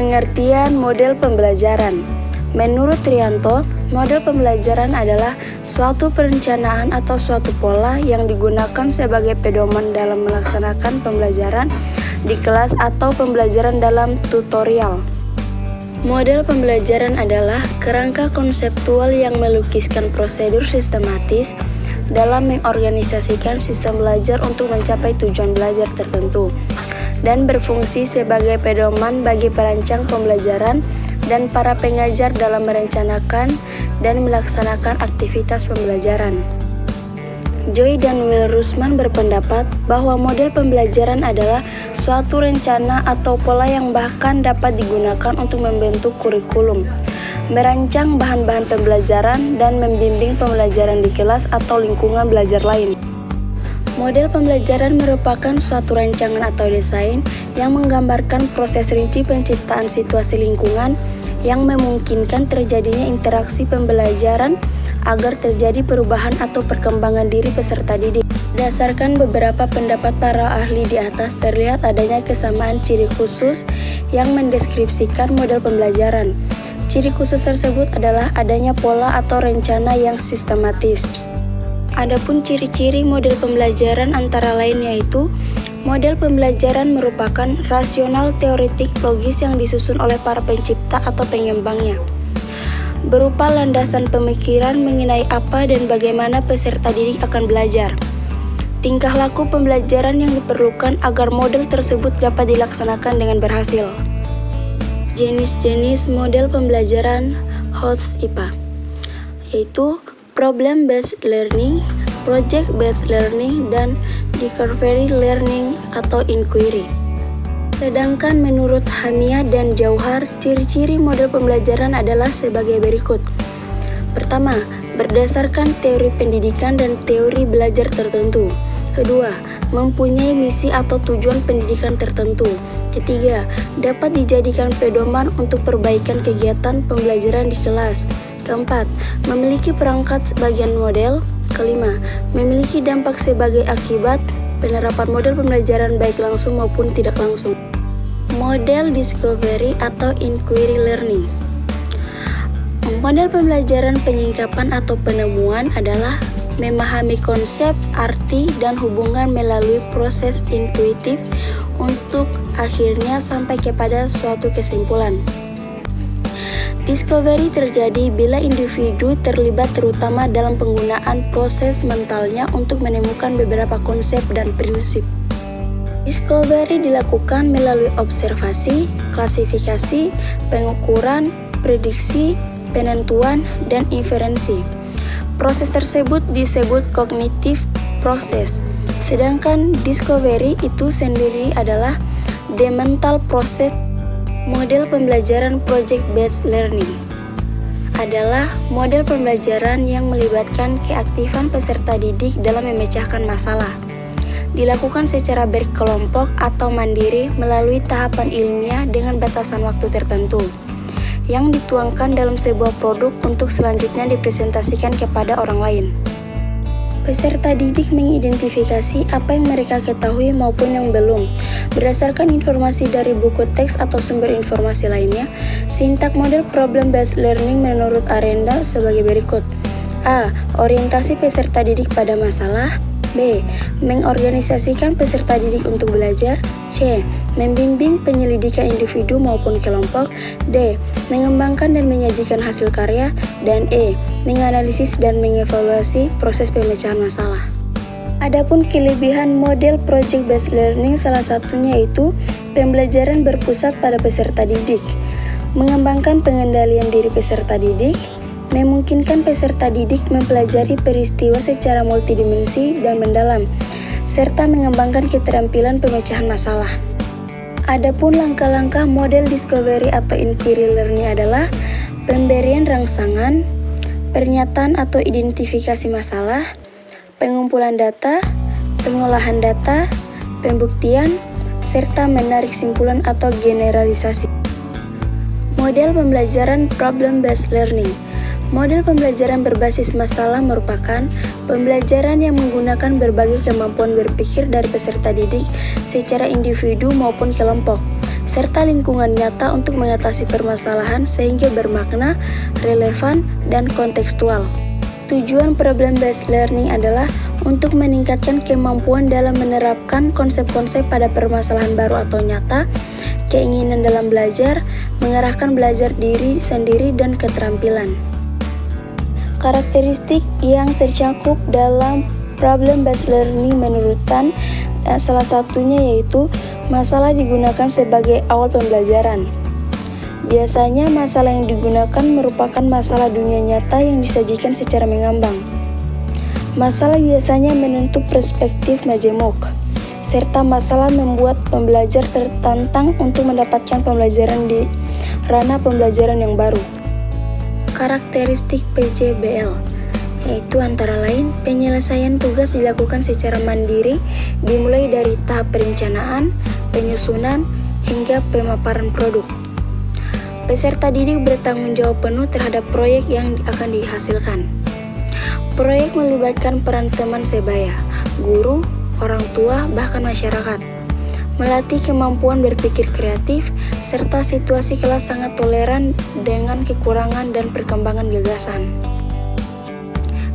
Pengertian model pembelajaran. Menurut Trianto, model pembelajaran adalah suatu perencanaan atau suatu pola yang digunakan sebagai pedoman dalam melaksanakan pembelajaran di kelas atau pembelajaran dalam tutorial. Model pembelajaran adalah kerangka konseptual yang melukiskan prosedur sistematis dalam mengorganisasikan sistem belajar untuk mencapai tujuan belajar tertentu dan berfungsi sebagai pedoman bagi perancang pembelajaran dan para pengajar dalam merencanakan dan melaksanakan aktivitas pembelajaran. Joy dan Will Rusman berpendapat bahwa model pembelajaran adalah suatu rencana atau pola yang bahkan dapat digunakan untuk membentuk kurikulum, merancang bahan-bahan pembelajaran, dan membimbing pembelajaran di kelas atau lingkungan belajar lain. Model pembelajaran merupakan suatu rancangan atau desain yang menggambarkan proses rinci penciptaan situasi lingkungan yang memungkinkan terjadinya interaksi pembelajaran agar terjadi perubahan atau perkembangan diri peserta didik. Berdasarkan beberapa pendapat para ahli di atas, terlihat adanya kesamaan ciri khusus yang mendeskripsikan model pembelajaran. Ciri khusus tersebut adalah adanya pola atau rencana yang sistematis. Adapun ciri-ciri model pembelajaran antara lain yaitu model pembelajaran merupakan rasional teoretik logis yang disusun oleh para pencipta atau pengembangnya, berupa landasan pemikiran mengenai apa dan bagaimana peserta didik akan belajar. Tingkah laku pembelajaran yang diperlukan agar model tersebut dapat dilaksanakan dengan berhasil. Jenis-jenis model pembelajaran HOTS IPA yaitu Problem Based Learning, Project Based Learning, dan Discovery Learning atau Inquiry. Sedangkan menurut Hamia dan Jauhar, ciri-ciri model pembelajaran adalah sebagai berikut. Pertama, berdasarkan teori pendidikan dan teori belajar tertentu. Kedua, mempunyai misi atau tujuan pendidikan tertentu. Ketiga, dapat dijadikan pedoman untuk perbaikan kegiatan pembelajaran di kelas. Keempat, memiliki perangkat sebagian model. Kelima, memiliki dampak sebagai akibat penerapan model pembelajaran baik langsung maupun tidak langsung. Model discovery atau inquiry learning. Model pembelajaran penyingkapan atau penemuan adalah memahami konsep, arti, dan hubungan melalui proses intuitif untuk akhirnya sampai kepada suatu kesimpulan. Discovery terjadi bila individu terlibat terutama dalam penggunaan proses mentalnya untuk menemukan beberapa konsep dan prinsip. Discovery dilakukan melalui observasi, klasifikasi, pengukuran, prediksi, penentuan, dan inferensi. Proses tersebut disebut cognitive process, sedangkan discovery itu sendiri adalah the mental process. Model pembelajaran project-based learning adalah model pembelajaran yang melibatkan keaktifan peserta didik dalam memecahkan masalah. Dilakukan secara berkelompok atau mandiri melalui tahapan ilmiah dengan batasan waktu tertentu, yang dituangkan dalam sebuah produk untuk selanjutnya dipresentasikan kepada orang lain. Peserta didik mengidentifikasi apa yang mereka ketahui maupun yang belum. Berdasarkan informasi dari buku teks atau sumber informasi lainnya, sintak model problem-based learning menurut Arendal sebagai berikut. A. Orientasi peserta didik pada masalah. B. Mengorganisasikan peserta didik untuk belajar. C. Membimbing penyelidikan individu maupun kelompok. D. Mengembangkan dan menyajikan hasil karya. Dan E. Menganalisis dan mengevaluasi proses pemecahan masalah. Adapun kelebihan model project-based learning salah satunya yaitu pembelajaran berpusat pada peserta didik, mengembangkan pengendalian diri peserta didik, memungkinkan peserta didik mempelajari peristiwa secara multidimensi dan mendalam, serta mengembangkan keterampilan pemecahan masalah. Adapun langkah-langkah model discovery atau inquiry learning adalah pemberian rangsangan, pernyataan atau identifikasi masalah, pengumpulan data, pengolahan data, pembuktian, serta menarik simpulan atau generalisasi. Model pembelajaran problem-based learning. Model pembelajaran berbasis masalah merupakan pembelajaran yang menggunakan berbagai kemampuan berpikir dari peserta didik secara individu maupun kelompok. serta lingkungan nyata untuk mengatasi permasalahan sehingga bermakna, relevan, dan kontekstual. Tujuan problem-based learning adalah untuk meningkatkan kemampuan dalam menerapkan konsep-konsep pada permasalahan baru atau nyata, keinginan dalam belajar, mengarahkan belajar diri sendiri, dan keterampilan. Karakteristik yang tercakup dalam problem-based learning menurut Tan, salah satunya yaitu masalah digunakan sebagai awal pembelajaran. Biasanya masalah yang digunakan merupakan masalah dunia nyata yang disajikan secara mengambang. Masalah biasanya menuntut perspektif majemuk, serta masalah membuat pembelajar tertantang untuk mendapatkan pembelajaran di ranah pembelajaran yang baru. Karakteristik PJBL yaitu antara lain penyelesaian tugas dilakukan secara mandiri dimulai dari tahap perencanaan, penyusunan, hingga pemaparan produk. Peserta didik bertanggung jawab penuh terhadap proyek yang akan dihasilkan. Proyek melibatkan peran teman sebaya, guru, orang tua, bahkan masyarakat. Melatih kemampuan berpikir kreatif, serta situasi kelas sangat toleran dengan kekurangan dan perkembangan gagasan.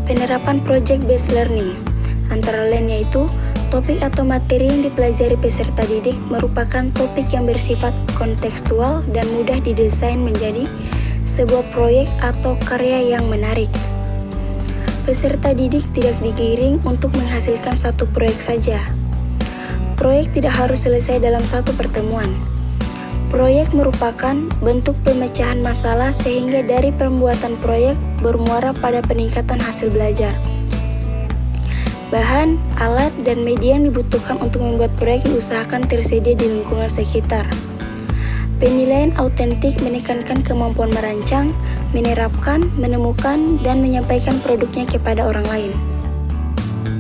Penerapan project-based learning, antara lain yaitu topik atau materi yang dipelajari peserta didik merupakan topik yang bersifat kontekstual dan mudah didesain menjadi sebuah proyek atau karya yang menarik. Peserta didik tidak digiring untuk menghasilkan satu proyek saja. Proyek tidak harus selesai dalam satu pertemuan. Proyek merupakan bentuk pemecahan masalah sehingga dari pembuatan proyek bermuara pada peningkatan hasil belajar. Bahan, alat, dan media yang dibutuhkan untuk membuat proyek diusahakan tersedia di lingkungan sekitar. Penilaian autentik menekankan kemampuan merancang, menerapkan, menemukan, dan menyampaikan produknya kepada orang lain.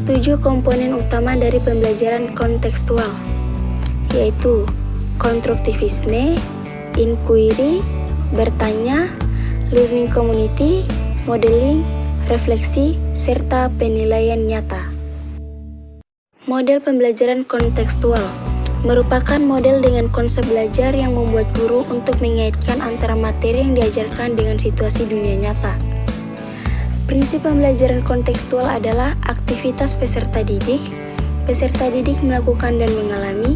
7 komponen utama dari pembelajaran kontekstual, yaitu konstruktivisme, inquiry, bertanya, learning community, modeling, refleksi, serta penilaian nyata. Model pembelajaran kontekstual merupakan model dengan konsep belajar yang membuat guru untuk mengaitkan antara materi yang diajarkan dengan situasi dunia nyata. Prinsip pembelajaran kontekstual adalah aktivitas peserta didik. Peserta didik melakukan dan mengalami,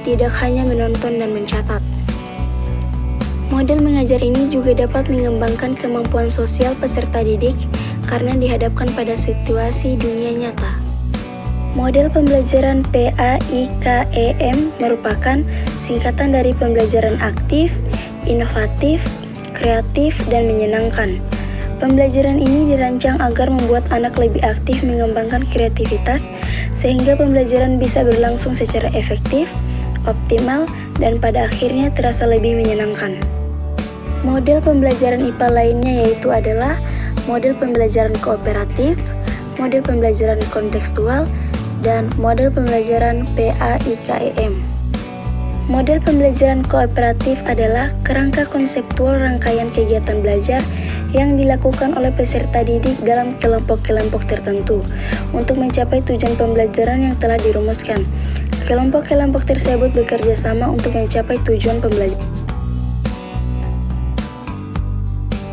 tidak hanya menonton dan mencatat. Model mengajar ini juga dapat mengembangkan kemampuan sosial peserta didik karena dihadapkan pada situasi dunia nyata. Model pembelajaran PAIKEM merupakan singkatan dari pembelajaran aktif, inovatif, kreatif, dan menyenangkan. Pembelajaran ini dirancang agar membuat anak lebih aktif mengembangkan kreativitas sehingga pembelajaran bisa berlangsung secara efektif, optimal, dan pada akhirnya terasa lebih menyenangkan. Model pembelajaran IPA lainnya yaitu adalah model pembelajaran kooperatif, model pembelajaran kontekstual, dan model pembelajaran PAIKEM. Model pembelajaran kooperatif adalah kerangka konseptual rangkaian kegiatan belajar yang dilakukan oleh peserta didik dalam kelompok-kelompok tertentu untuk mencapai tujuan pembelajaran yang telah dirumuskan. Kelompok-kelompok tersebut bekerja sama untuk mencapai tujuan pembelajaran.